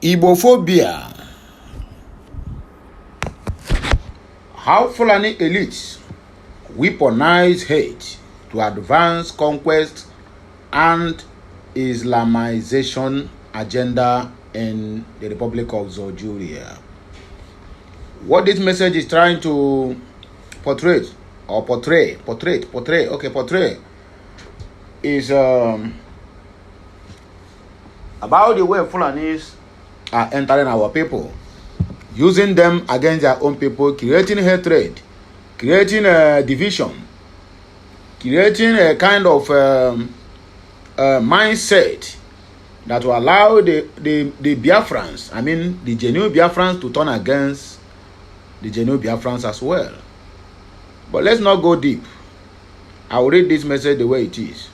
Ibophobia. How Fulani elites weaponize hate to advance conquest and Islamization agenda in the Republic of Algeria. What this message is trying to portray is about the way Fulanis are entering our people, using them against their own people, creating hatred, creating a division, creating a kind of mindset that will allow the Biafrans, I mean the genuine Biafrans, to turn against the genuine Biafrans as well. But let's not go deep. I will read this message the way it is.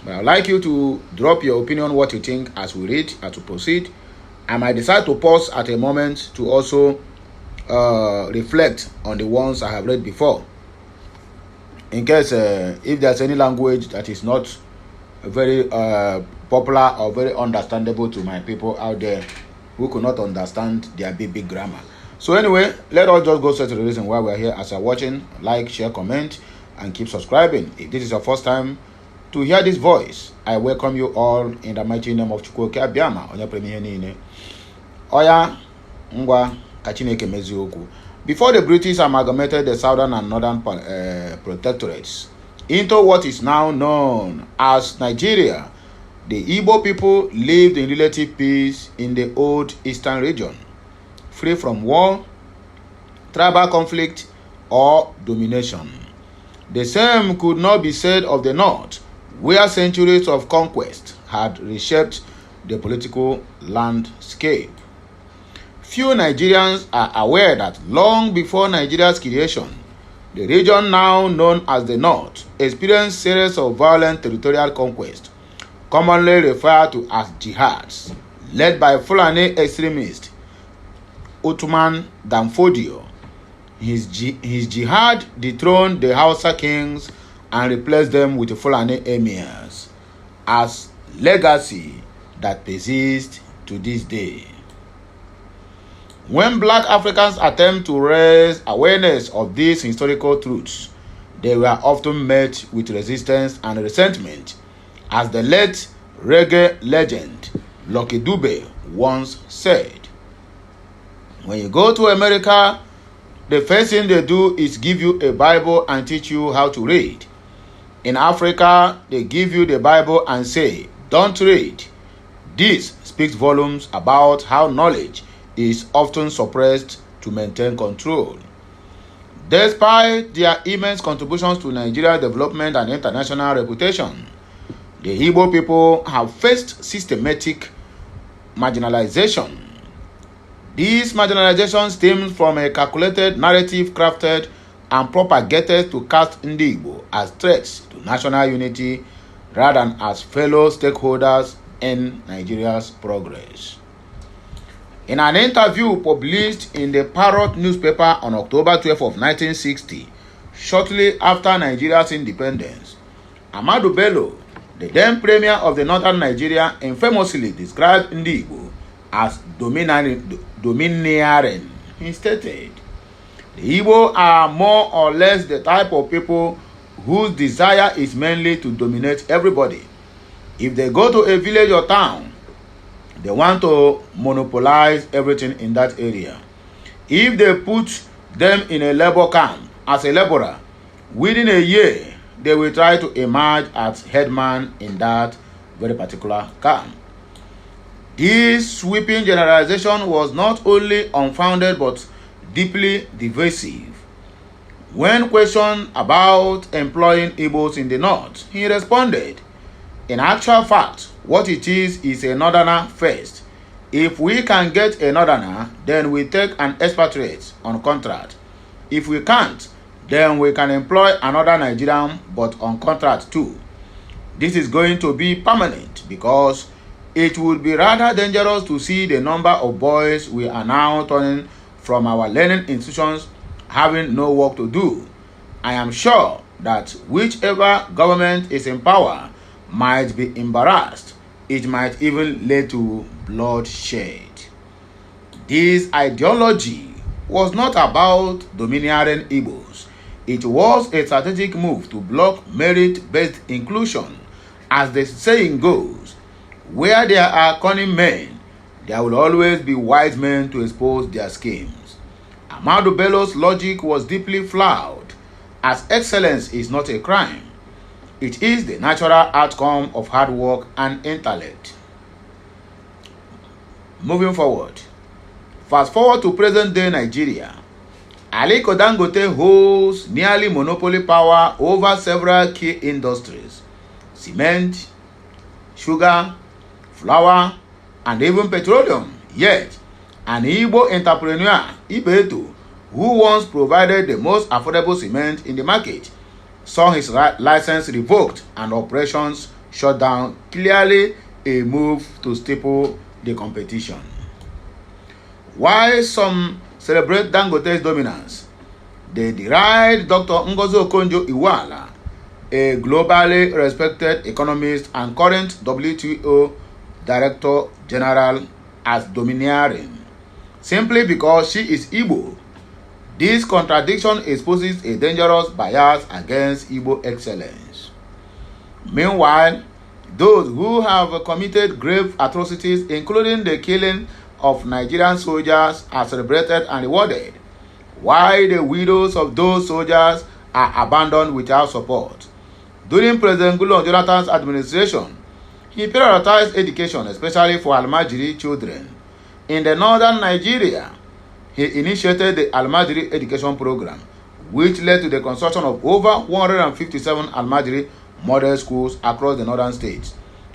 But I'd like you to drop your opinion, what you think as we read, as we proceed. I might decide to pause at a moment to also reflect on the ones I have read before. In case if there's any language that is not very popular or very understandable to my people out there who could not understand their big grammar. So anyway, let us just go straight to the reason why we're here. As you're watching, like, share, comment, and keep subscribing. If this is your first time to hear this voice, I welcome you all in the mighty name of Chukwuoke Abiama. Onye premier niile. Oya ngwa kachineke mezioku. Before the British amalgamated the southern and northern protectorates into what is now known as Nigeria, the Igbo people lived in relative peace in the old eastern region, free from war, tribal conflict, or domination. The same could not be said of the north, where centuries of conquest had reshaped the political landscape. Few Nigerians are aware that long before Nigeria's creation, the region now known as the North experienced series of violent territorial conquest, commonly referred to as jihads, led by Fulani extremist Ottoman Danfodio. His jihad dethroned the Hausa kings and replaced them with the Fulani emirs, as legacy that persists to this day. When black Africans attempt to raise awareness of these historical truths, they were often met with resistance and resentment, as the late reggae legend Lucky Dube once said. When you go to America, the first thing they do is give you a Bible and teach you how to read. In Africa, they give you the Bible and say, don't read. This speaks volumes about how knowledge is often suppressed to maintain control. Despite their immense contributions to Nigeria's development and international reputation, the Igbo people have faced systematic marginalization. This marginalization stems from a calculated narrative crafted and propagated to cast Igbo as threats to national unity rather than as fellow stakeholders in Nigeria's progress. In an interview published in the Parrot newspaper on October 12 of 1960, shortly after Nigeria's independence, Ahmadu Bello, the then premier of the northern Nigeria, infamously described Igbo as domineering. He stated, the Igbo are more or less the type of people whose desire is mainly to dominate everybody. If they go to a village or town, they want to monopolize everything in that area. If they put them in a labor camp as a laborer, within a year, they will try to emerge as headman in that very particular camp. This sweeping generalization was not only unfounded but deeply divisive. When questioned about employing Igbos in the north, he responded, in actual fact, what it is a northerner first. If we can get a northerner, then we take an expatriate on contract. If we can't, then we can employ another Nigerian but on contract too. This is going to be permanent because it would be rather dangerous to see the number of boys we are now turning from our learning institutions having no work to do. I am sure that whichever government is in power might be embarrassed It might even lead to bloodshed. This ideology was not about domineering Igbos. It was a strategic move to block merit-based inclusion. As the saying goes, where there are cunning men, there will always be wise men to expose their schemes. Ahmadu Bello's logic was deeply flawed, as excellence is not a crime. It is the natural outcome of hard work and intellect. Moving forward. Fast forward to present-day Nigeria. Aliko Dangote holds nearly monopoly power over several key industries: cement, sugar, flour, and even petroleum. Yet, an Igbo entrepreneur, Ibeto, who once provided the most affordable cement in the market, saw his license revoked and operations shut down, clearly a move to stifle the competition. While some celebrate Dangote's dominance, they deride Dr. Ngozi Okonjo-Iweala, a globally respected economist and current WTO Director General, as domineering, simply because she is Igbo. This contradiction exposes a dangerous bias against Igbo excellence. Meanwhile, those who have committed grave atrocities, including the killing of Nigerian soldiers, are celebrated and rewarded, while the widows of those soldiers are abandoned without support. During President Goodluck Jonathan's administration, he prioritized education, especially for Almajiri children. In the northern Nigeria, he initiated the Almajiri education program, which led to the construction of over 157 Almajiri model schools across the northern states.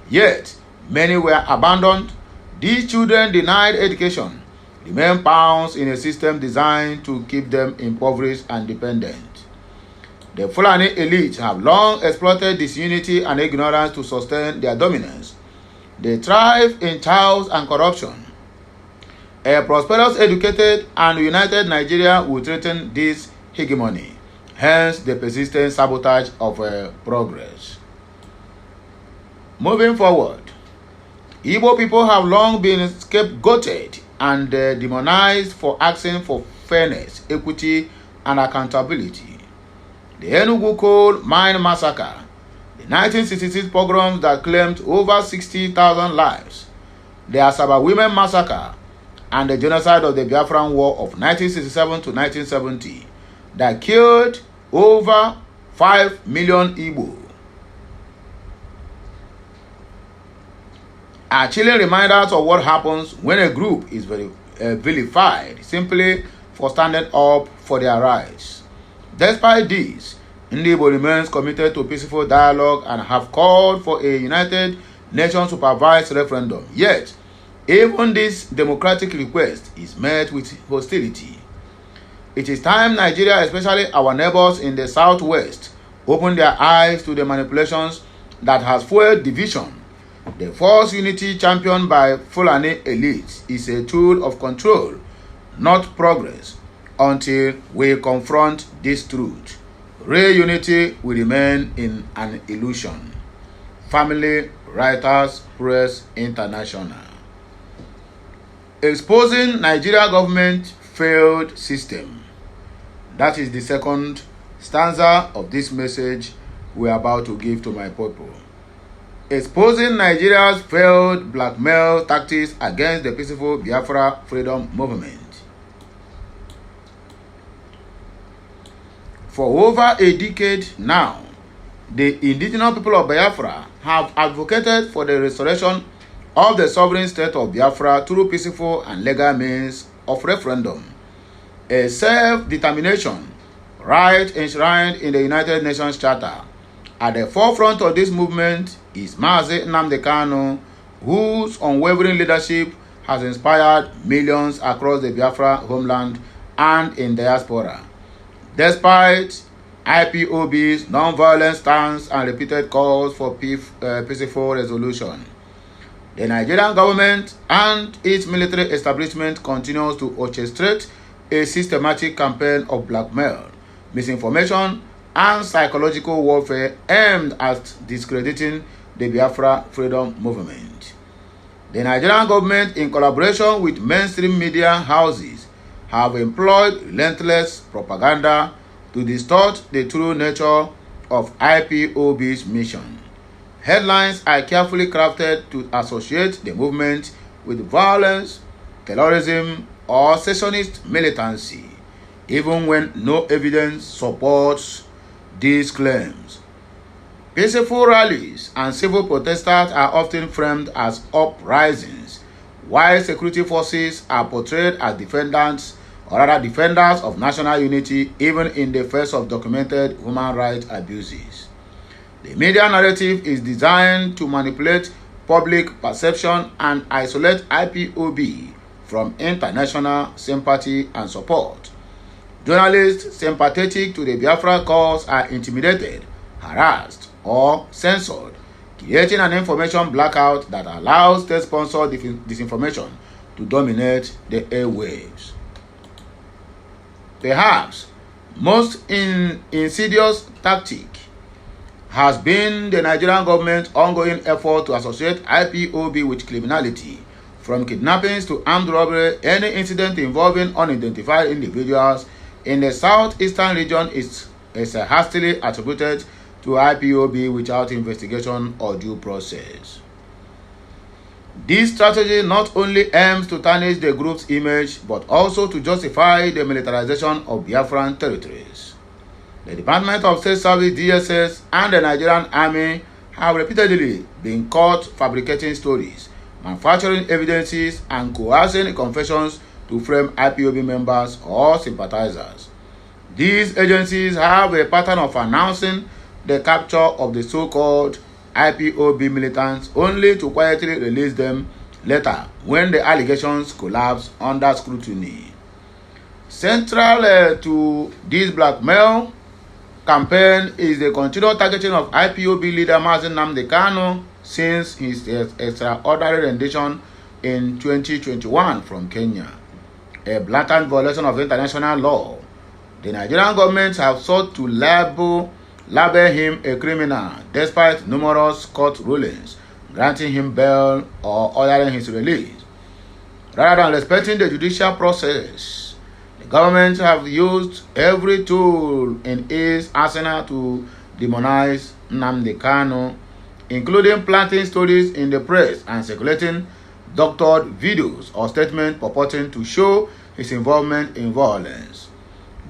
Yet, many were abandoned. These children, denied education, remain pawns in a system designed to keep them impoverished and dependent. The Fulani elite have long exploited disunity and ignorance to sustain their dominance. They thrive in chaos and corruption. A prosperous, educated, and united Nigeria will threaten this hegemony, hence the persistent sabotage of progress. Moving forward, Igbo people have long been scapegoated and demonized for asking for fairness, equity, and accountability. The Enugu Coal Mine Massacre, the 1966 pogroms that claimed over 60,000 lives, the Asaba Women Massacre, and the genocide of the Biafran War of 1967 to 1970 that killed over 5 million Igbo, are chilling reminders of what happens when a group is vilified simply for standing up for their rights. Despite this, Igbo remains committed to peaceful dialogue and have called for a United Nations supervised referendum. Yet, even this democratic request is met with hostility. It is time Nigeria, especially our neighbors in the southwest, open their eyes to the manipulations that has fueled division. The false unity championed by Fulani elites is a tool of control, not progress, until we confront this truth. Real unity will remain in an illusion. Family Writers Press International. Exposing Nigeria government failed system. That is the second stanza of this message we are about to give to my people. Exposing Nigeria's failed blackmail tactics against the peaceful Biafra freedom movement. For over a decade now, the indigenous people of Biafra have advocated for the restoration of the sovereign state of Biafra through peaceful and legal means of referendum, a self-determination right enshrined in the United Nations Charter. At the forefront of this movement is Mazi Nnamdi Kanu, whose unwavering leadership has inspired millions across the Biafra homeland and in diaspora. Despite IPOB's non-violent stance and repeated calls for peaceful resolution, the Nigerian government and its military establishment continues to orchestrate a systematic campaign of blackmail, misinformation, and psychological warfare aimed at discrediting the Biafra freedom movement. The Nigerian government, in collaboration with mainstream media houses, have employed relentless propaganda to distort the true nature of IPOB's mission. Headlines are carefully crafted to associate the movement with violence, terrorism, or secessionist militancy, even when no evidence supports these claims. Peaceful rallies and civil protesters are often framed as uprisings, while security forces are portrayed as defenders of national unity, even in the face of documented human rights abuses. The media narrative is designed to manipulate public perception and isolate IPOB from international sympathy and support. Journalists sympathetic to the Biafra cause are intimidated, harassed, or censored, creating an information blackout that allows state-sponsored disinformation to dominate the airwaves. Perhaps most insidious tactic has been the Nigerian government's ongoing effort to associate IPOB with criminality, from kidnappings to armed robbery. Any incident involving unidentified individuals in the southeastern region is hastily attributed to IPOB without investigation or due process. This strategy not only aims to tarnish the group's image, but also to justify the militarization of Biafran territories. The Department of State Service (DSS) and the Nigerian Army have repeatedly been caught fabricating stories, manufacturing evidences, and coercing confessions to frame IPOB members or sympathizers. These agencies have a pattern of announcing the capture of the so-called IPOB militants only to quietly release them later when the allegations collapse under scrutiny. Central to this blackmail campaign is the continued targeting of IPOB leader Mazi Nnamdi Kanu since his extraordinary rendition in 2021 from Kenya, a blatant violation of international law. The Nigerian government have sought to label him a criminal despite numerous court rulings granting him bail or ordering his release. Rather than respecting the judicial process, the government have used every tool in its arsenal to demonize Nnamdi Kanu, including planting stories in the press and circulating doctored videos or statements purporting to show his involvement in violence.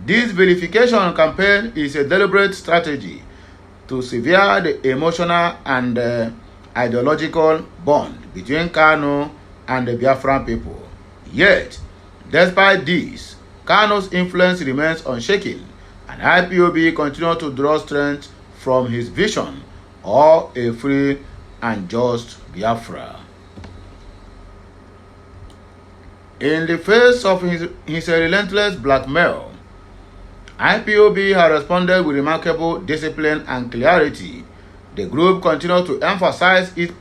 This vilification campaign is a deliberate strategy to sever the emotional and ideological bond between Kanu and the Biafran people. Yet, despite this, Kanu's influence remains unshaken, and IPOB continues to draw strength from his vision of a free and just Biafra. In the face of his relentless blackmail, IPOB has responded with remarkable discipline and clarity. The group continues to emphasize its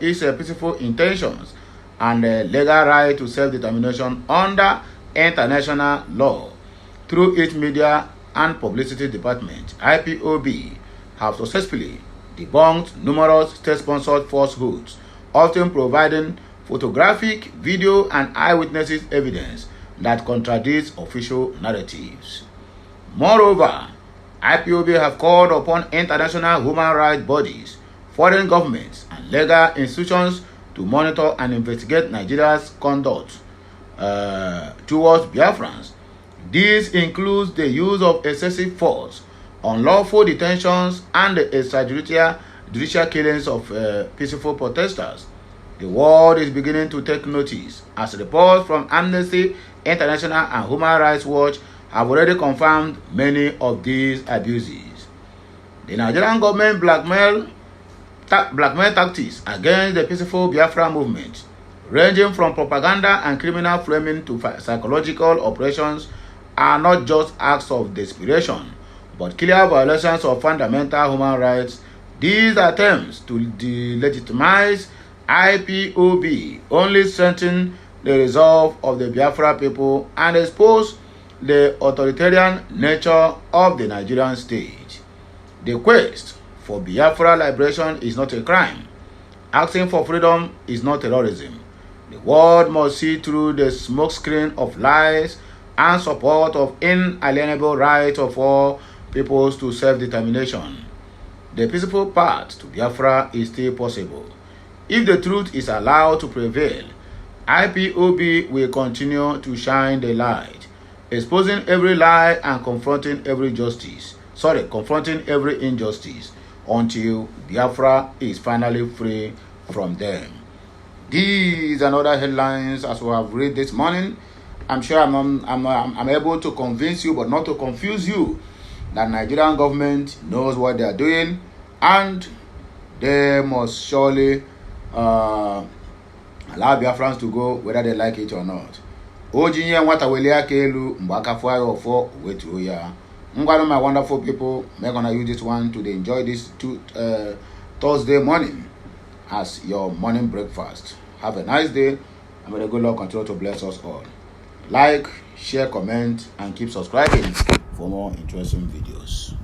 peaceful intentions and legal right to self-determination under international law. Through its media and publicity department, IPOB have successfully debunked numerous state-sponsored falsehoods, often providing photographic, video, and eyewitnesses evidence that contradicts official narratives. Moreover, IPOB have called upon international human rights bodies, foreign governments, and legal institutions to monitor and investigate Nigeria's conduct towards Biafrans. This includes the use of excessive force, unlawful detentions, and the extrajudicial killings of peaceful protesters. The world is beginning to take notice, as reports from Amnesty International and Human Rights Watch have already confirmed many of these abuses. The Nigerian government blackmail tactics against the peaceful Biafra movement, ranging from propaganda and criminal framing to psychological operations, are not just acts of desperation, but clear violations of fundamental human rights. These attempts to delegitimize IPOB only strengthen the resolve of the Biafra people and expose the authoritarian nature of the Nigerian state. The quest for Biafra liberation is not a crime, Asking for freedom is not terrorism. The world must see through the smokescreen of lies and support of inalienable right of all peoples to self-determination. The peaceful path to Biafra is still possible. If the truth is allowed to prevail, IPOB will continue to shine the light, exposing every lie and confronting every injustice until Biafra is finally free from them. These and other headlines as we have read this morning. I'm sure I'm able to convince you, but not to confuse you, that Nigerian government knows what they are doing, and they must surely allow Biafrans to go whether they like it or not. Ojinye nwata wele aka elu mgbe aka fụọ ya ọfọ wetuo ya. Ngwanu, my wonderful people, we're gonna use this one to enjoy this Thursday morning as your morning breakfast. Have a nice day, and may the good Lord continue to bless us all. Like, share, comment, and keep subscribing for more interesting videos.